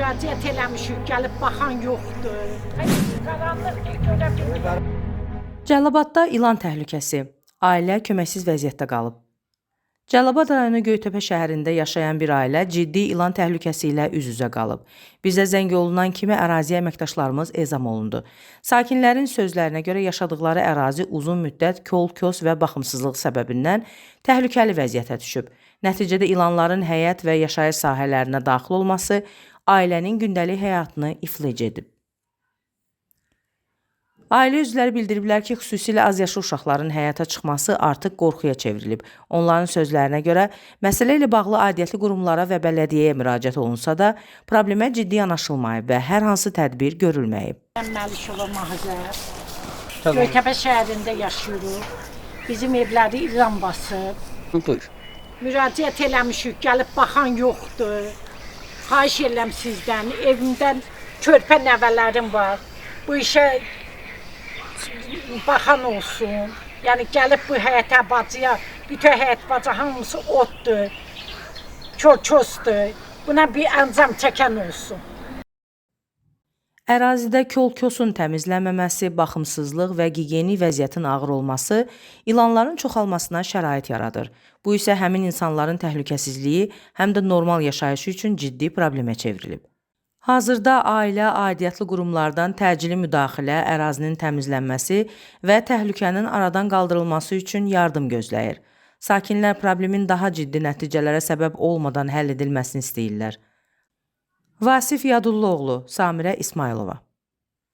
Müraciət eləmişik, gəlib baxan yoxdur. Qaranlıqdır, görə bilmirəm. Cəlilabadda ilan təhlükəsi. Ailə köməksiz vəziyyətdə qalıb. Cəlilabad rayonu Göytəpə şəhərində yaşayan bir ailə ciddi ilan təhlükəsi ilə üz-üzə qalıb. Bizə zəng olunan kimi əraziyə əməkdaşlarımız ezam olundu. Sakinlərin sözlərinə görə yaşadıkları ərazi uzun müddət kol-kos və baxımsızlıq səbəbindən təhlükəli vəziyyətə düşüb. Nəticədə ilanların həyət və yaşayış sahələrinə daxil olması ailənin gündəlik həyatını iflic edib. Ailə üzvləri bildiriblər ki, xüsusilə azyaşlı uşaqların həyata çıxması artıq qorxuya çevrilib. Onların sözlərinə görə, məsələ ilə bağlı aidiyyətli qurumlara və bələdiyyəyə müraciət olunsa da, problemə ciddi yanaşılmayıb və hər hansı tədbir görülməyib. Məlikova Mahzər, Göytəpə şəhərində yaşayırıq. Bizim evləri ilan basıb. Buyur. Müraciət eləmişik, gəlib baxan yoxdur. Xahiş edirəm sizdən, evimdən körpə nəvələrim var. Bu işə baxan olsun. Yəni gəlib bu həyətə bacıya, bütün həyət bacı hamısı otdur, kol-kosdur. Buna bir əncam çəkən olsun. Ərazidə kol-kosun təmizlənməməsi, baxımsızlıq və gigiyeni vəziyyətin ağır olması ilanların çoxalmasına şərait yaradır. Bu isə həmin insanların təhlükəsizliyi, həm də normal yaşayışı üçün ciddi problemə çevrilib. Hazırda ailə aidiyyətli qurumlardan təcili müdaxilə, ərazinin təmizlənməsi və təhlükənin aradan qaldırılması üçün yardım gözləyir. Sakinlər problemin daha ciddi nəticələrə səbəb olmadan həll edilməsini istəyirlər. Vasif Yadulluoğlu, Samirə İsmailova.